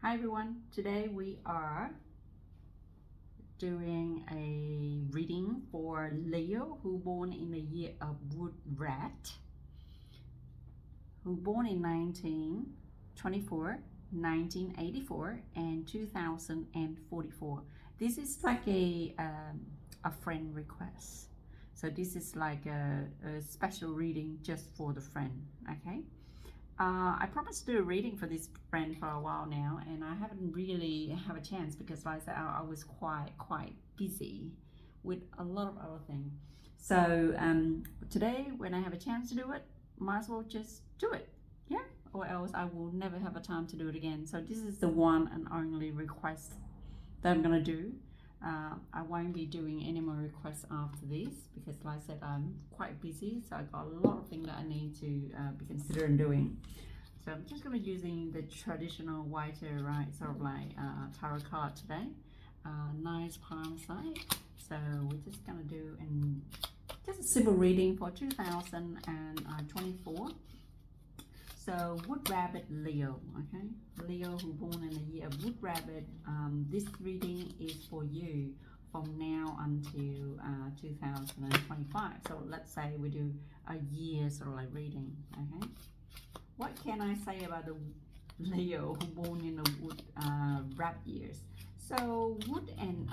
Hi everyone, today we are doing a reading for Leo who born in the year of Wood Rat, who born in 1924, 1984 and 2044. This is like a friend request. So this is like a special reading just for the friend, okay? I promised to do a reading for this friend for a while now, and I haven't really have a chance because, like I said, I was quite busy with a lot of other things. So today, when I have a chance to do it, might as well just do it, yeah. Or else I will never have a time to do it again. So this is the one and only request that I'm gonna do. I won't be doing any more requests after this because, like I said, I'm quite busy, so I got a lot of things that I need to be considering doing. So I'm just gonna be using the traditional whiter, right, sort of like tarot card today. Nice palm side. So we're just gonna do just a simple reading for 2024. So Wood Rabbit Leo, okay? Leo who born in the year of Wood Rabbit. This reading is for you from now until 2025. So let's say we do a year sort of like reading, okay? What can I say about the Leo who born in the Wood Rabbit years? So wood and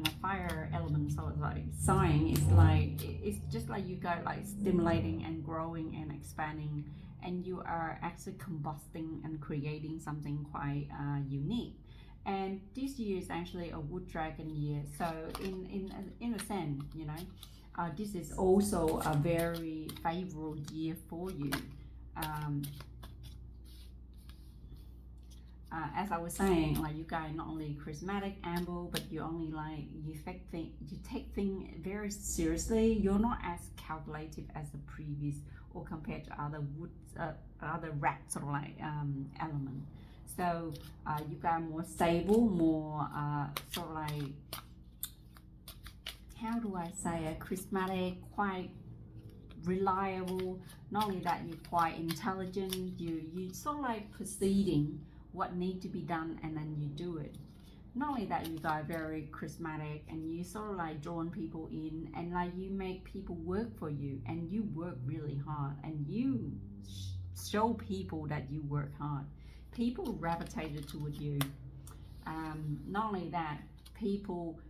a fire element, so it's like sign is like it's just like you got like stimulating and growing and expanding, and you are actually combusting and creating something quite unique. And this year is actually a wood dragon year, so in a sense, you know, this is also a very favorable year for you. um, as I was saying, like you guys not only charismatic, amble, but you only like you take things very seriously. You're not as calculative as the previous or compared to other other rat sort of like element. So you guys more stable, more sort of like, how do I say, charismatic, quite reliable. Not only that, you're quite intelligent. You sort of like proceeding what need to be done, and then you do it. Not only that, you guys very charismatic, and you sort of like drawing people in, and like you make people work for you, and you work really hard, and you show people that you work hard. People gravitated toward you. Not only that, people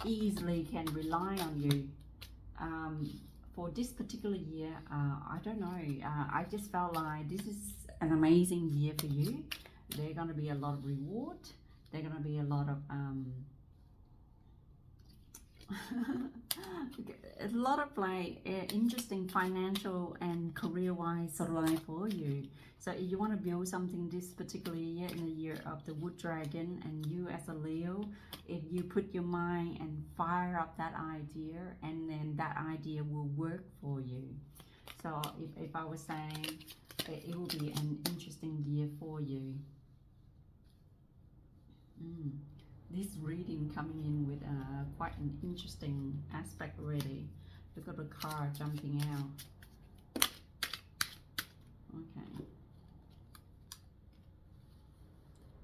easily can rely on you. For this particular year, I don't know, I just felt like this is an amazing year for you. There's going to be a lot of reward. There's going to be a lot of a lot of like interesting financial and career wise sort of life for you. So if you want to build something this particular year, in the year of the Wood Dragon, and you as a Leo, if you put your mind and fire up that idea, and then that idea will work for you. So if I was saying it will be an interesting year for you. This reading coming in with quite an interesting aspect already. Look at the car jumping out. Okay.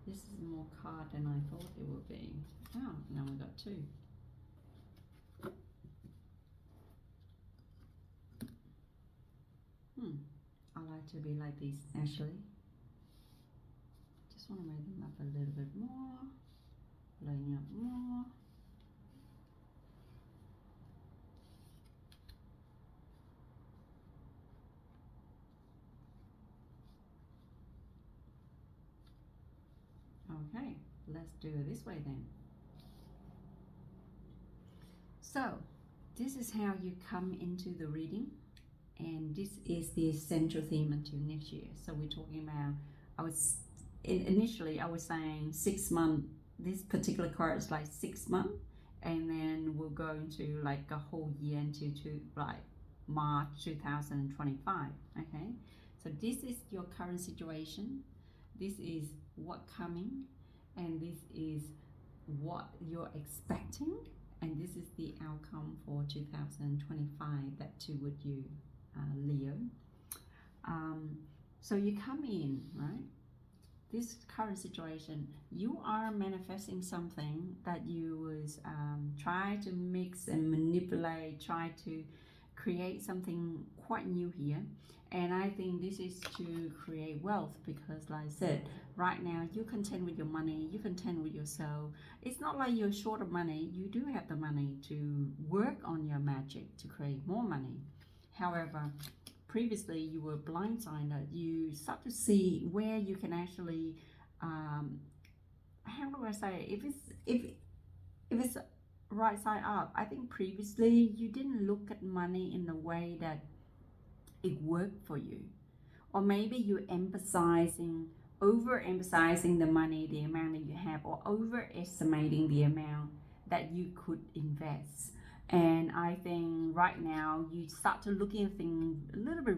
This is more card than I thought it would be. Oh, now we got two. I like to be like this, actually. Just want to make them up a little bit more. Laying up more. Okay, let's do it this way then. So this is how you come into the reading, and this is the essential theme until next year. So we're talking about, initially I was saying 6 months. This particular card is like 6 months, and then we'll go into like a whole year into like March 2025. Okay, so this is your current situation, this is what coming, and this is what you're expecting, and this is the outcome for 2025 that too with you, Leo. So you come in, right? this current situation, you are manifesting something that you was try to mix and manipulate, try to create something quite new here. And I think this is to create wealth because, like I said, right now you're content with your money, you're content with yourself. It's not like you're short of money, you do have the money to work on your magic to create more money. However, previously you were blindsided, you start to see where you can actually how do I say, if it's right side up. I think previously you didn't look at money in the way that it worked for you, or maybe you're overemphasizing the money, the amount that you have, or overestimating the amount that you could invest. And I think right now you start to look at things a little bit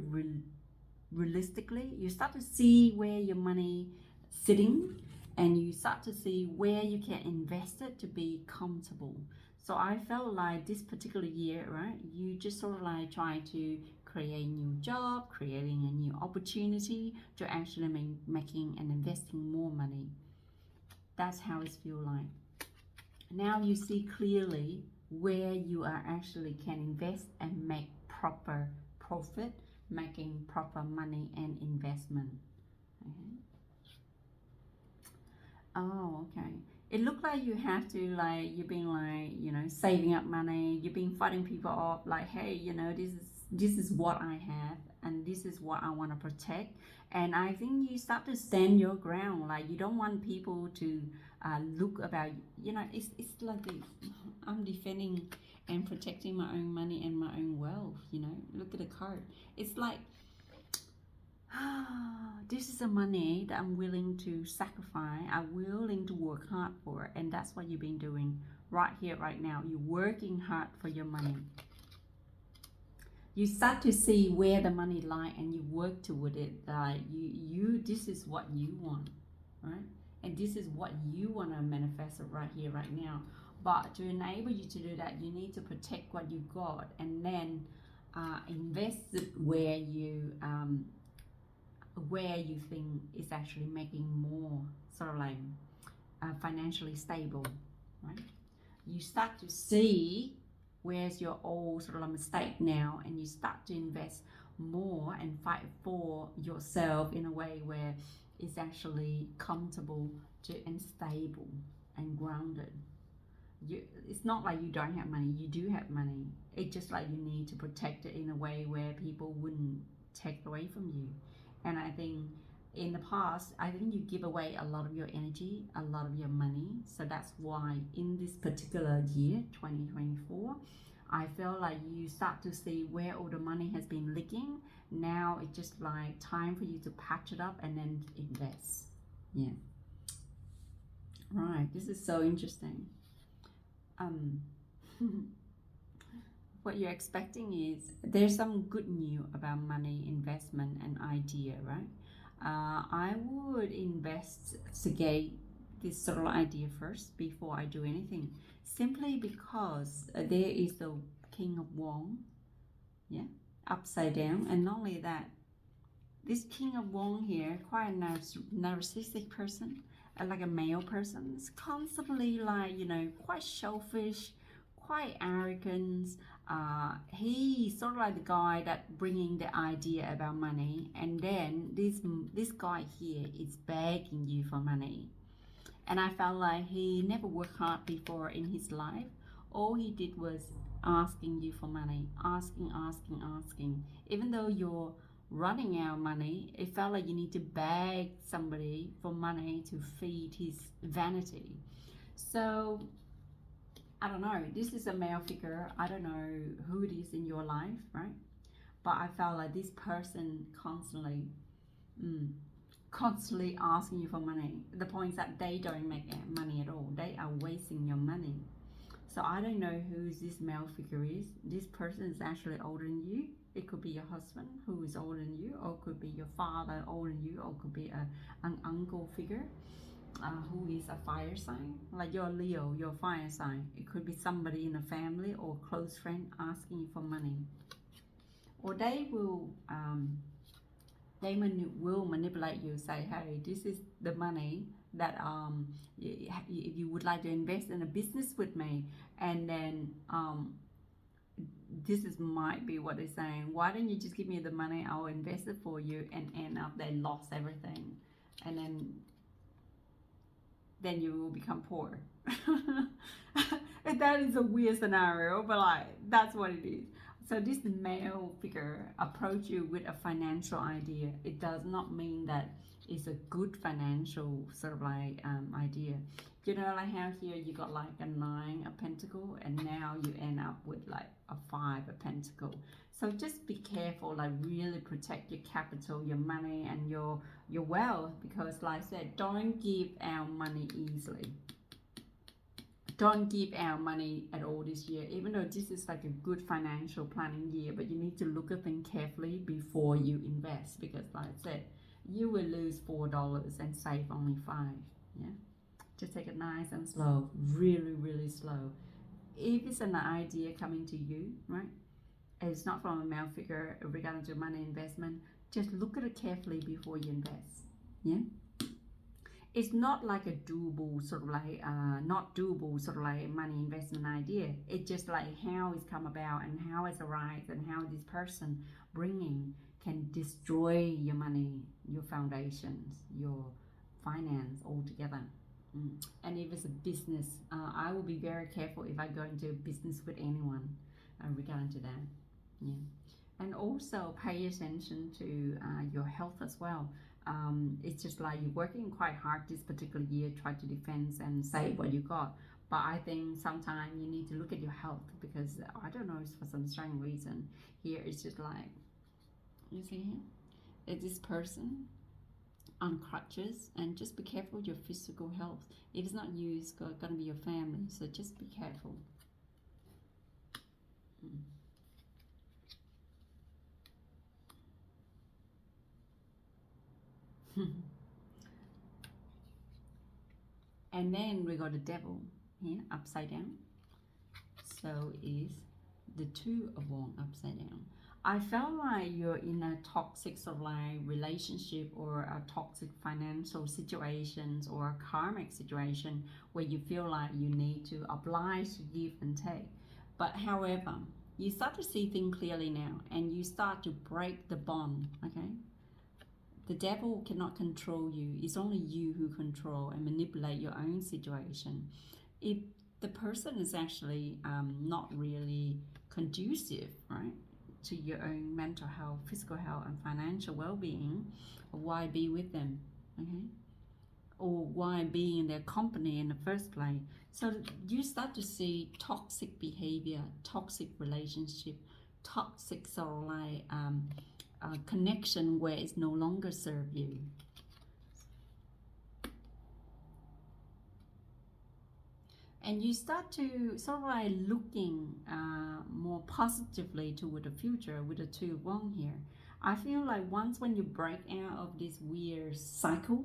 realistically. You start to see where your money sitting, and you start to see where you can invest it to be comfortable. So I felt like this particular year, right, you just sort of like try to create a new job, creating a new opportunity to actually making and investing more money. That's how it feels like. Now you see clearly where you are actually can invest and make proper profit, making proper money and investment. Okay. Oh, okay. It looked like you have to, like, you've been like, saving up money, you've been fighting people off, like, hey, this is what I have and this is what I want to protect. And I think you start to stand your ground, like you don't want people to look about, it's like I'm defending and protecting my own money and my own wealth. Look at the card. It's like this is the money that I'm willing to sacrifice, I'm willing to work hard for, and that's what you've been doing right here, right now. You're working hard for your money. You start to see where the money lies and you work toward it. This is what you want, right? And this is what you want to manifest right here, right now. But to enable you to do that, you need to protect what you got and then invest it where you think is actually making more, sort of like financially stable, right? You start to see where's your old sort of mistake now, and you start to invest more and fight for yourself in a way where it's actually comfortable and stable and grounded. It's not like you don't have money, you do have money. It's just like you need to protect it in a way where people wouldn't take away from you. And I think in the past, I think you give away a lot of your energy, a lot of your money. So that's why in this particular year, 2024, I feel like you start to see where all the money has been leaking. Now it's just like time for you to patch it up and then invest. Yeah. Right. This is so interesting. What you're expecting is there's some good news about money, investment, and idea, right? I would investigate this sort of idea first before I do anything, simply because there is the King of Wands, yeah, upside down, and not only that, this King of Wands here, quite a narcissistic person, like a male person, is constantly like, quite selfish, quite arrogant. He's sort of like the guy that bringing the idea about money, and then this guy here is begging you for money. And I felt like he never worked hard before in his life. All he did was asking you for money, asking. Even though you're running out of money, it felt like you need to beg somebody for money to feed his vanity. So I don't know, this is a male figure. I don't know who it is in your life, right? But I felt like this person constantly asking you for money. The point is that they don't make money at all. They are wasting your money. So I don't know who this male figure is. This person is actually older than you. It could be your husband who is older than you, or it could be your father older than you, or it could be an uncle figure who is a fire sign, like your Leo, your fire sign. It could be somebody in the family or close friend asking you for money, or they will they will manipulate you, say, hey, this is the money that if you would like to invest in a business with me, and then this is might be what they're saying, why don't you just give me the money, I'll invest it for you, and end up they lost everything, and then you will become poor. That is a weird scenario, but like that's what it is. So this male figure approach you with a financial idea. It does not mean that it's a good financial sort of like idea. You know, like how here you got like a 9 of pentacle, and now you end up with like a 5 of pentacle. So just be careful, like really protect your capital, your money, and your wealth, because like I said, don't give out money easily. Don't give out money at all this year, even though this is like a good financial planning year, but you need to look at things carefully before you invest, because like I said, you will lose $4 and save only 5. Yeah, just take it nice and slow, really slow. If it's an idea coming to you, right, it's not from a male figure regarding to money investment, just look at it carefully before you invest. Yeah, it's not like a doable sort of like not doable sort of like money investment idea. It's just like how it's come about and how it's arrived, and how this person bringing can destroy your money, your foundations, your finance altogether. And if it's a business, I will be very careful if I go into a business with anyone regarding to that. Yeah, and also pay attention to your health as well. It's just like you're working quite hard this particular year, try to defend and save what you got. But I think sometimes you need to look at your health, because I don't know, it's for some strange reason. Here it's just like, you see here, it's this person on crutches, and just be careful with your physical health. If it's not you, it's going to be your family. So just be careful. And then we got the devil here upside down. So is the 2 of Wands upside down. I felt like you're in a toxic sort of like relationship, or a toxic financial situations, or a karmic situation where you feel like you need to oblige to give and take. But however, you start to see things clearly now, and you start to break the bond. Okay, the devil cannot control you. It's only you who control and manipulate your own situation. If the person is actually not really conducive, right, to your own mental health, physical health, and financial well-being, why be with them? Okay, or why be in their company in the first place? So you start to see toxic behavior, toxic relationship, toxic sort of like connection where it's no longer serve you. And you start to sort of like looking more positively toward the future with the 2 of Wands here. I feel like once when you break out of this weird cycle,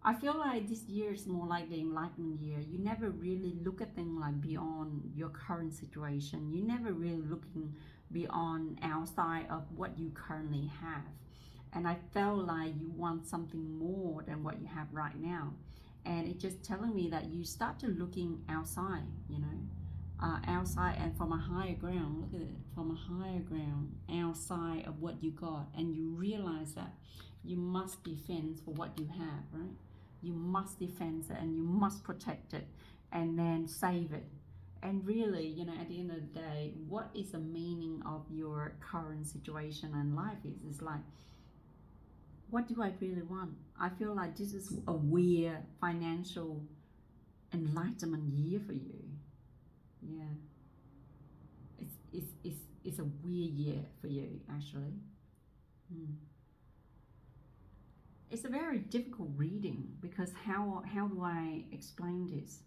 I feel like this year is more like the enlightenment year. You never really look at things like beyond your current situation. You never really looking beyond outside of what you currently have. And I felt like you want something more than what you have right now. And it's just telling me that you start to looking outside, you know, outside and from a higher ground. Look at it, from a higher ground, outside of what you got, and you realize that you must defend for what you have, right? You must defend it, and you must protect it, and then save it. And really, you know, at the end of the day, what is the meaning of your current situation and life is like, what do I really want? I feel like this is a weird financial enlightenment year for you. Yeah, it's a weird year for you, actually. It's a very difficult reading, because how do I explain this?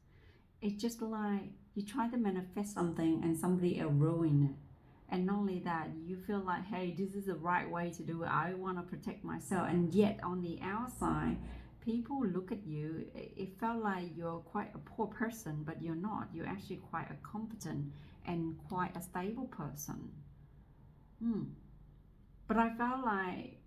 It's just like you try to manifest something and somebody else ruin it. And not only that, you feel like, hey, this is the right way to do it. I want to protect myself. And yet on the outside, people look at you. It felt like you're quite a poor person, but you're not. You're actually quite a competent and quite a stable person. But I felt like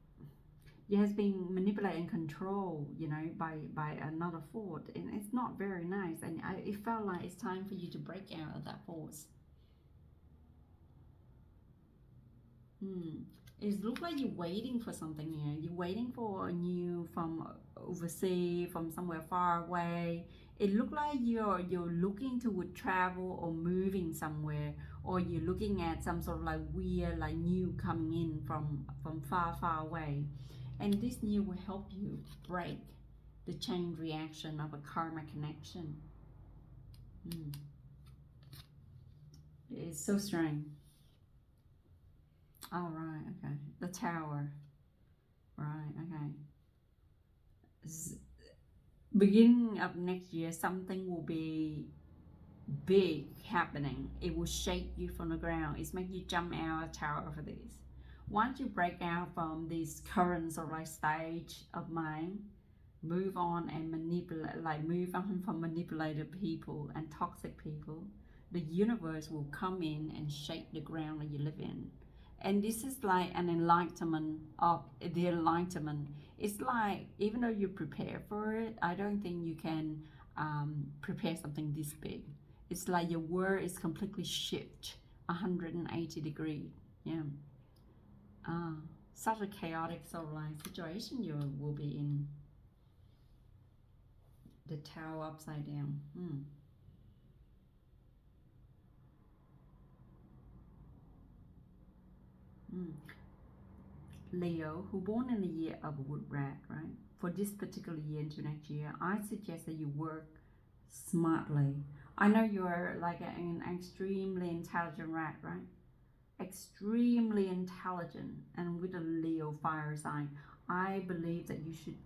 it has been manipulated and controlled, you know, by another force, and it's not very nice. And it felt like it's time for you to break out of that force. It looks like you're waiting for something here. You're waiting for a new from overseas, from somewhere far away. It looks like you're looking to travel or moving somewhere, or you're looking at some sort of like weird, like new coming in from far away. And this new will help you break the chain reaction of a karma connection. It's so strange. All right, okay. The Tower. Right, okay. Beginning of next year, something will be big happening. It will shake you from the ground. It's make you jump out of the tower for this. Once you break out from these currents or like stage of mind, move on and manipulate, like move on from manipulated people and toxic people, the universe will come in and shake the ground that you live in. And this is like an enlightenment of the enlightenment. It's like, even though you prepare for it, I don't think you can prepare something this big. It's like your world is completely shift 180 degrees. Yeah. Such a chaotic sort of like situation you will be in. The Tower upside down. Leo, who born in the year of Wood Rat, right? For this particular year into next year, I suggest that you work smartly. I know you're like an extremely intelligent rat, right? Extremely intelligent, and with a Leo fire sign, I believe that you should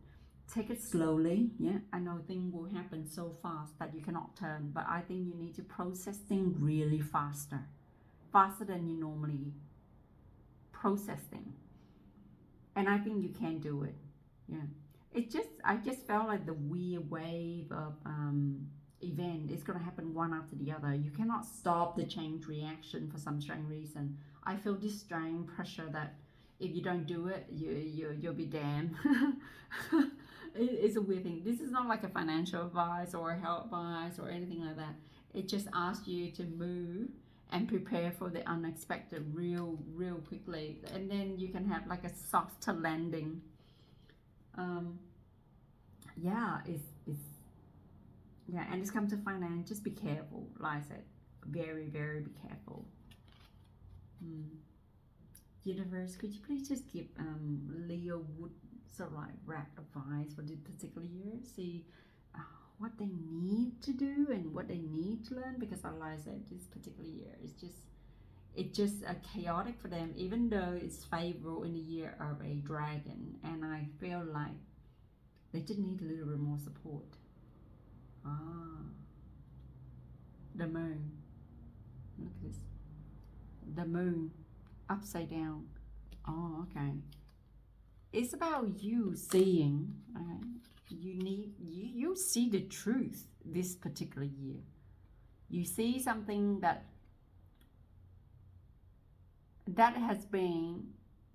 take it slowly. Yeah, I know things will happen so fast that you cannot turn, but I think you need to process things really faster than you normally process things. And I think you can do it. Yeah, I just felt like the weird wave of event is going to happen one after the other. You cannot stop the change reaction for some strange reason. I feel this strange pressure that if you don't do it, you'll be damned. It's a weird thing. This is not like a financial advice or a health advice or anything like that. It just asks you to move and prepare for the unexpected real quickly, and then you can have like a softer landing. Yeah, it's yeah, and it's come to finance. Just be careful, like I said, very be careful. Universe, could you please just give Leo Wood sort of like rat advice for this particular year? See what they need to do and what they need to learn, because like I said, this particular year is just chaotic for them, even though it's favorable in the year of a dragon. And I feel like they just need a little bit more support. The moon. Look at this. The moon upside down. Oh, okay. It's about you seeing. Okay. You see the truth this particular year. You see something that has been,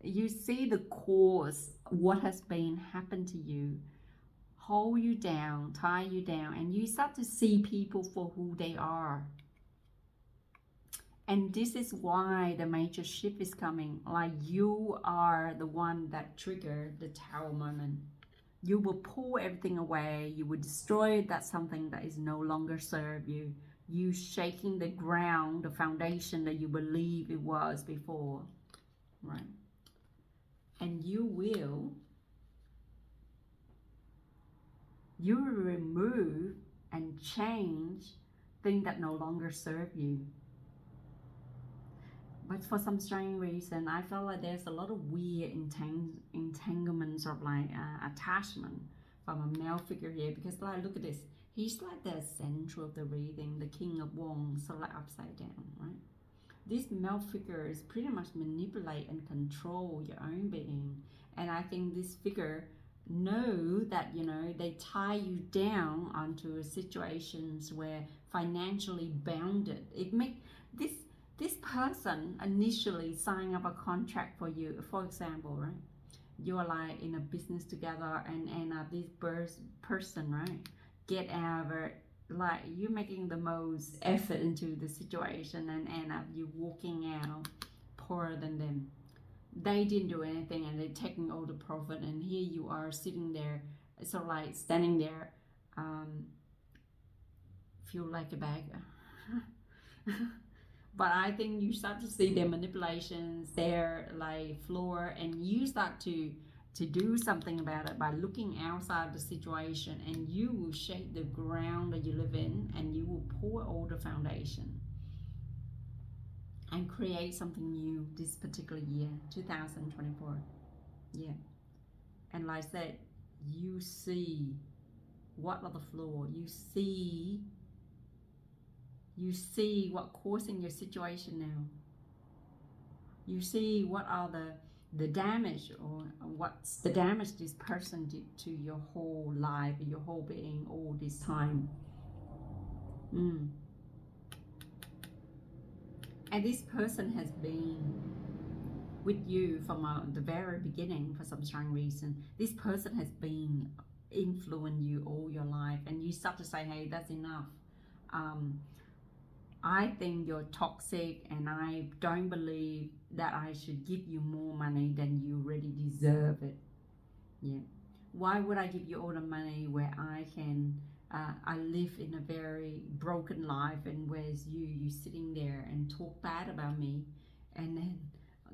you see the cause, what has been happened to you, hold you down, tie you down, and you start to see people for who they are. And this is why the major shift is coming. Like, you are the one that triggered the Tower moment. You will pull everything away. You will destroy that something that is no longer serve you. You shaking the ground, the foundation that you believe it was before, right? And you will remove and change things that no longer serve you. But for some strange reason, I felt like there's a lot of weird entanglements or like attachment from a male figure here, because like, look at this. He's like the center of the reading, the King of Wands, so like upside down, right? This male figure is pretty much manipulate and control your own being. And I think this figure know that, you know, they tie you down onto situations where financially bounded. It make this person initially signing up a contract for you. For example, right? You are like in a business together, and this person, right, get out of it. Like you making the most effort into the situation, and end up you walking out poorer than them. They didn't do anything, and they're taking all the profit, and here you are sitting there, sort of like standing there, feel like a beggar. But I think you start to see their manipulations, their like flaw, and you start to do something about it by looking outside the situation, and you will shake the ground that you live in, and you will pour all the foundation and create something new this particular year, 2024. Yeah. And like I said, you see what are the flaw, you see what causing your situation now. You see what are the damage, or what's the damage this person did to your whole life, your whole being all this time. And this person has been with you from the very beginning for some strong reason. This person has been influencing you all your life, and you start to say, hey, that's enough. I think you're toxic, and I don't believe that I should give you more money than you really deserve it. Yeah. Why would I give you all the money where I can I live in a very broken life, and whereas you sitting there and talk bad about me and then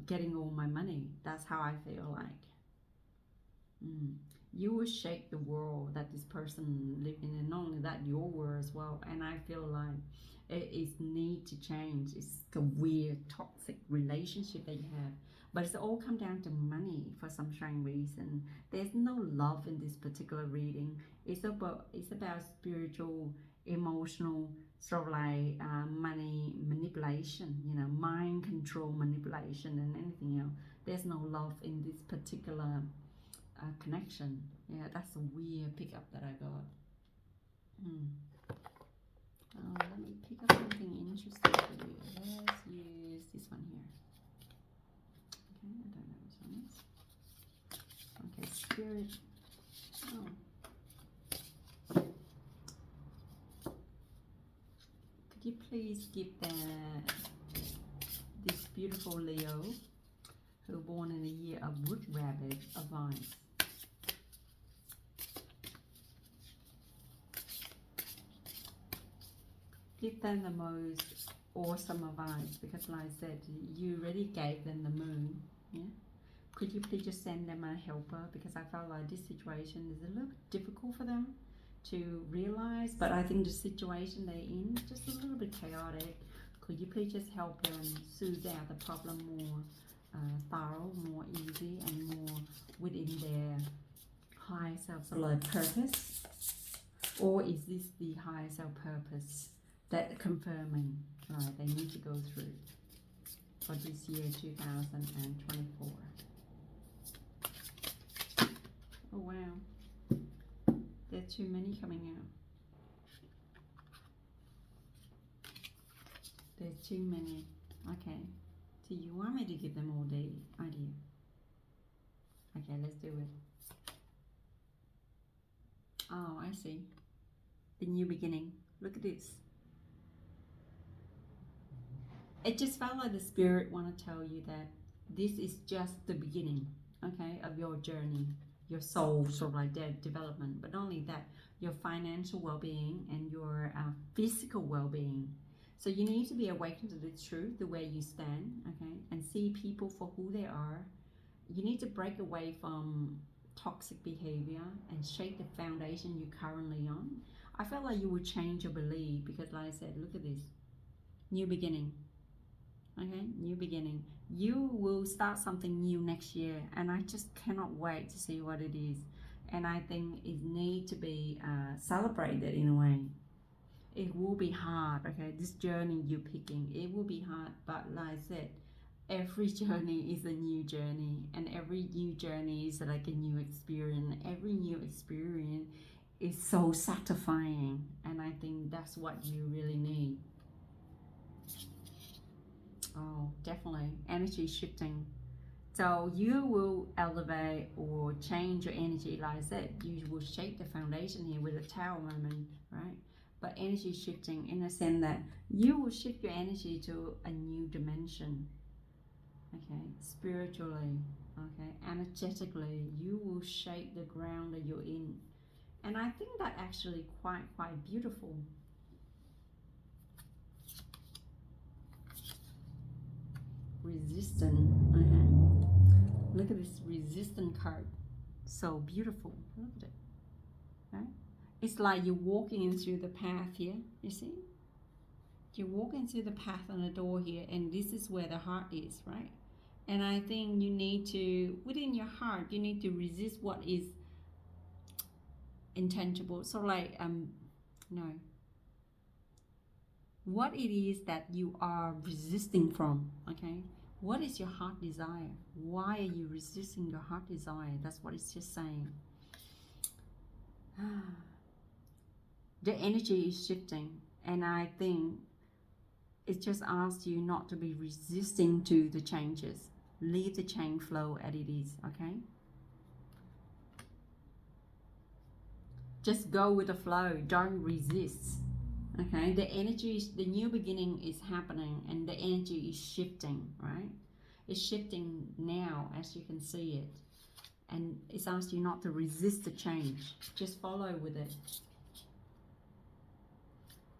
getting all my money? That's how I feel like. You will shake the world that this person live in, and not only that, your world as well. And I feel like it is need to change. It's a weird toxic relationship that you have, but it's all come down to money for some strange reason. There's no love in this particular reading. It's about spiritual, emotional, sort of like money manipulation, mind control manipulation, and anything else. There's no love in this particular connection. Yeah, that's a weird pickup that I got. Let me pick up something interesting for you. Let's use this one here. Okay, I don't know which one is. Okay, spirit. Could you please give this beautiful Leo, who born in the year of Wood Rabbit, advice? Give them the most awesome advice, because like I said, you already gave them the moon. Yeah. Could you please just send them a helper, because I felt like this situation is a little difficult for them to realize, but I think the situation they're in is just a little bit chaotic. Could you please just help them soothe out the problem more thorough, more easy, and more within their higher self purpose? Or is this the higher self purpose that confirming they need to go through for this year 2024? Oh wow, there are too many coming out. There's too many. Okay, so you want me to give them all the idea? Okay, let's do it. Oh, I see. The new beginning. Look at this. It just felt like the spirit want to tell you that this is just the beginning, okay, of your journey, your soul sort of like that development. But not only that, your financial well-being and your physical well-being. So you need to be awakened to the truth, the way you stand, okay, and see people for who they are. You need to break away from toxic behavior and shake the foundation you're currently on. I felt like you would change your belief, because like I said, look at this. New beginning. Okay, new beginning. You will start something new next year, and I just cannot wait to see what it is. And I think it needs to be celebrated in a way. It will be hard, okay, this journey you're picking, it will be hard, but like I said, every journey is a new journey, and every new journey is like a new experience. Every new experience is so satisfying, and I think that's what you really need. Oh, definitely. Energy shifting. So you will elevate or change your energy. Like I said, you will shake the foundation here with a tower moment, right? But energy shifting in the sense that you will shift your energy to a new dimension, okay? Spiritually, okay? Energetically, you will shake the ground that you're in. And I think that actually quite beautiful. Resistant, okay? Look at this resistant card. So beautiful. Look at it. Right? It's like you're walking through the path here. You see? You're walking through the path on the door here, and this is where the heart is, right? And I think you need to, within your heart, you need to resist what is intangible. So like, no. What it is that you are resisting from, okay? What is your heart desire? Why are you resisting your heart desire? That's what it's just saying. The energy is shifting, and I think it just asks you not to be resisting to the changes. Leave the change flow as it is, okay? Just go with the flow. Don't resist, okay? The energy is, the new beginning is happening, and the energy is shifting, right? It's shifting now, as you can see it. And it's asked you not to resist the change. Just follow with it.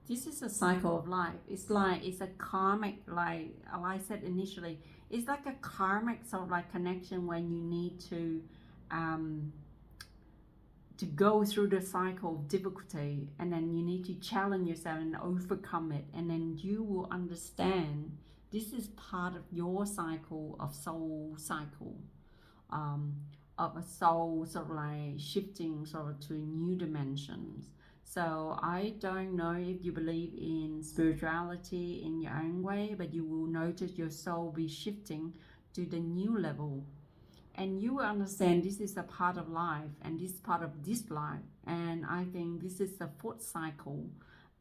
This is a cycle of life. It's like, it's a karmic, like I said initially, it's like a karmic sort of like connection when you need to go through the cycle of difficulty, and then you need to challenge yourself and overcome it, and then you will understand this is part of your cycle of soul cycle, of a soul sort of like shifting sort of to new dimensions. So I don't know if you believe in spirituality in your own way, but you will notice your soul be shifting to the new level. And you will understand this is a part of life, and this is part of this life. And I think this is the fourth cycle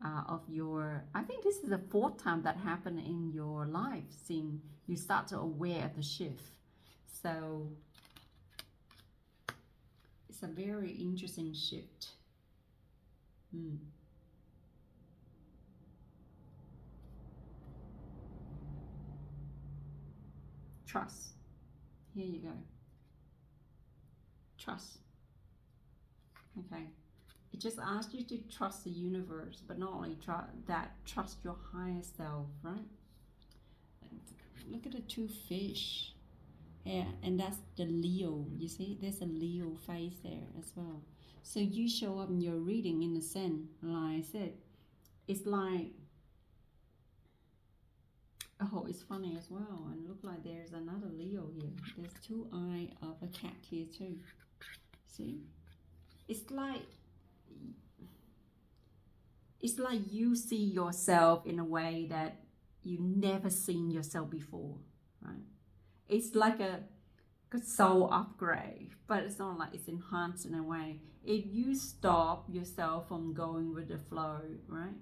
of your, I think this is the fourth time that happened in your life since you start to aware of the shift. So it's a very interesting shift. Trust. Here you go. Trust. Okay. It just asks you to trust the universe, but not only trust your higher self, right? Look at the two fish. Yeah, and that's the Leo. You see, there's a Leo face there as well. So you show up in your reading in a sense, like I said, it's like, oh, it's funny as well. And look like there's another Leo here. There's two eyes of a cat here too. See? It's like you see yourself in a way that you never seen yourself before, right? It's like a soul upgrade, but it's not like it's enhanced in a way. If you stop yourself from going with the flow, right,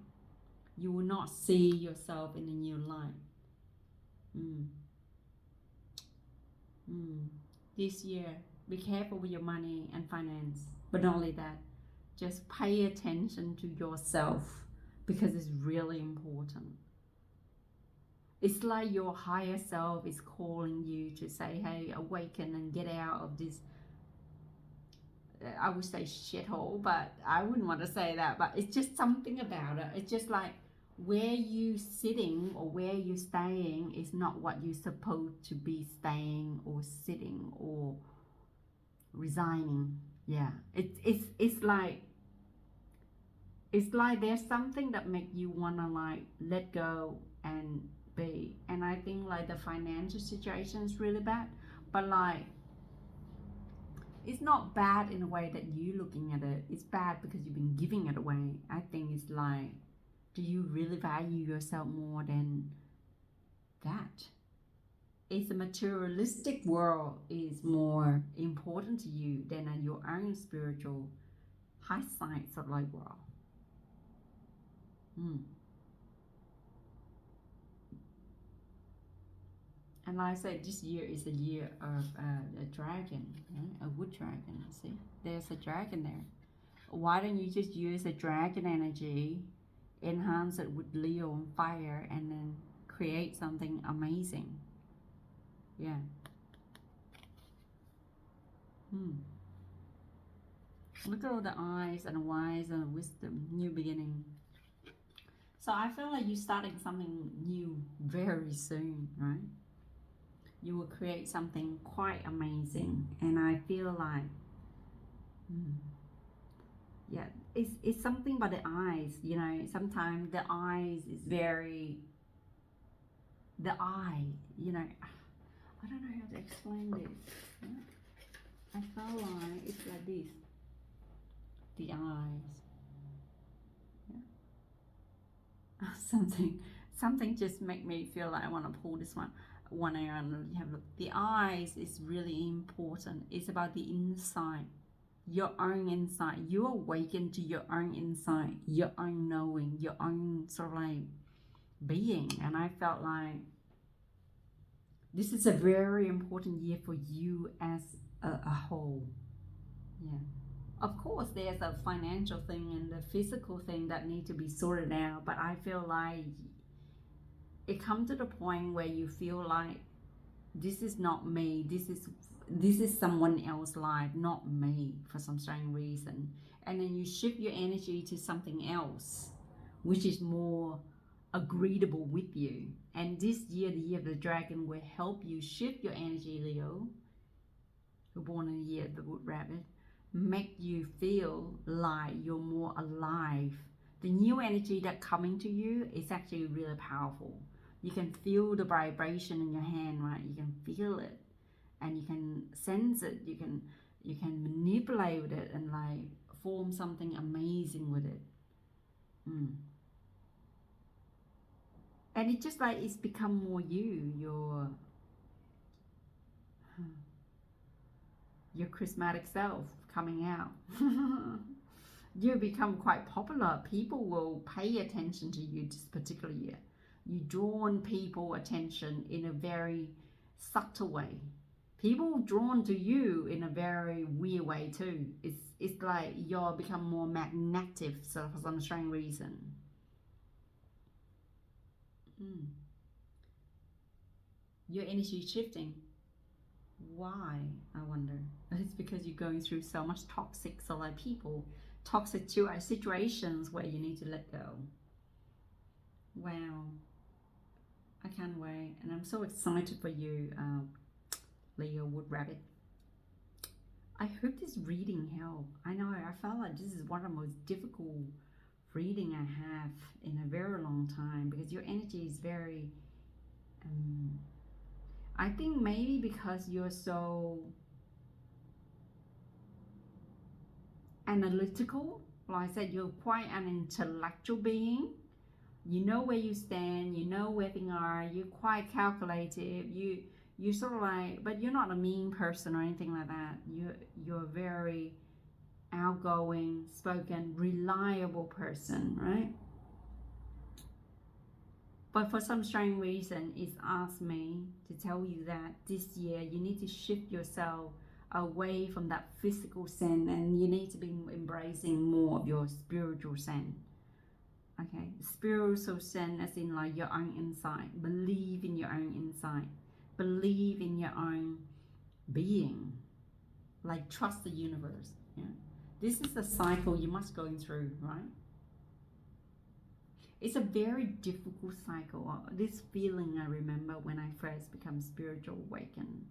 you will not see yourself in a new light. This year, be careful with your money and finance, but not only that, just pay attention to yourself, because it's really important. It's like your higher self is calling you to say, hey, awaken and get out of this, I would say shithole, but I wouldn't want to say that, but it's just something about it. It's just like where you sitting or where you staying is not what you're supposed to be staying or sitting or resigning. Yeah, it's like there's something that make you want to like let go and be. And I think like the financial situation is really bad, but like it's not bad in a way that you looking at it. It's bad because you've been giving it away. I think it's like, do you really value yourself more than that? If the materialistic world is more important to you than your own spiritual high side sort of like world. And like I said, this year is a year of a dragon, right? A wood dragon. See, there's a dragon there. Why don't you just use the dragon energy, enhance it with Leo and fire, and then create something amazing? Yeah. Look at all the eyes and wise and wisdom, new beginning. So I feel like you're starting something new very soon, right? You will create something quite amazing, and I feel like, yeah, it's something about the eyes. You know, sometimes the eyes is very, the eye. You know, I don't know how to explain this. Yeah? I feel like it's like this. The eyes. Yeah. Something just make me feel like I want to pull this one eye and have a look. The eyes is really important. It's about the inside, your own insight. You awaken to your own insight, your own knowing, your own sort of like being. And I felt like this is a very important year for you as a whole. Yeah. Of course, there's a financial thing and the physical thing that need to be sorted out, but I feel like it comes to the point where you feel like this is not me, this is someone else's life, not me, for some strange reason. And then you shift your energy to something else which is more agreeable with you. And this year, the year of the dragon, will help you shift your energy, Leo, who are born in the year of the wood rabbit, make you feel like you're more alive. The new energy that coming to you is actually really powerful. You can feel the vibration in your hand, right? You can feel it, and you can sense it. You can manipulate with it and like form something amazing with it. And it's just like it's become more you, your charismatic self coming out. You become quite popular. People will pay attention to you this particular year. You drawn people attention in a very subtle way. People drawn to you in a very weird way too. It's like you're become more magnetic, so for some strange reason. Your energy is shifting. Why, I wonder? It's because you're going through so much toxic people, toxic situations where you need to let go. Wow, I can't wait, and I'm so excited for you, Leo Wood Rabbit. I hope this reading helped. I know I felt like this is one of the most difficult reading I have in a very long time, because your energy is very I think maybe because you're so analytical, like I said, you're quite an intellectual being. You know where you stand, you know where things are, you're quite calculative, you sort of like, but you're not a mean person or anything like that. You're a very outgoing, spoken, reliable person, right? But for some strange reason, it's asked me to tell you that this year you need to shift yourself away from that physical sin, and you need to be embracing more of your spiritual sin. Okay, spiritual sin as in like your own insight. Believe in your own insight. Believe in your own being. Like trust the universe. Yeah, this is the cycle you must go through, right? It's a very difficult cycle. This feeling I remember when I first become spiritual awakened.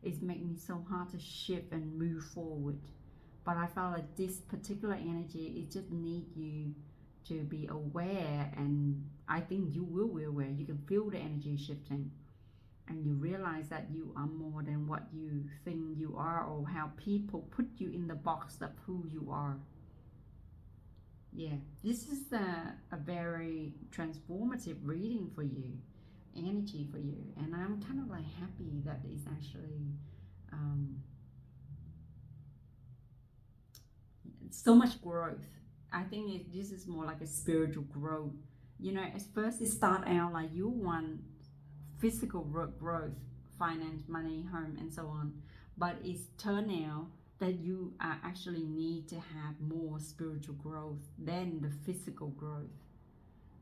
It's made me so hard to shift and move forward. But I felt like this particular energy, it just need you to be aware, and I think you will be aware. You can feel the energy shifting, and you realize that you are more than what you think you are, or how people put you in the box of who you are. Yeah, this is a very transformative reading for you, energy for you, and I'm kind of like happy that it's actually so much growth. I think this is more like a spiritual growth. You know, at first it start out like you want physical growth finance, money, home, and so on. But it's turned out that you are actually need to have more spiritual growth than the physical growth.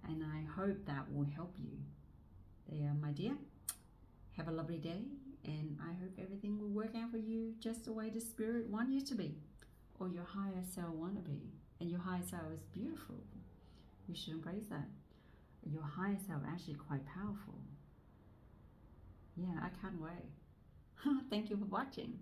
And I hope that will help you. There, my dear. Have a lovely day, and I hope everything will work out for you just the way the spirit wants you to be, or your higher self want to be. And your higher self is beautiful. You should embrace that. Your higher self actually quite powerful. Yeah, I can't wait. Thank you for watching.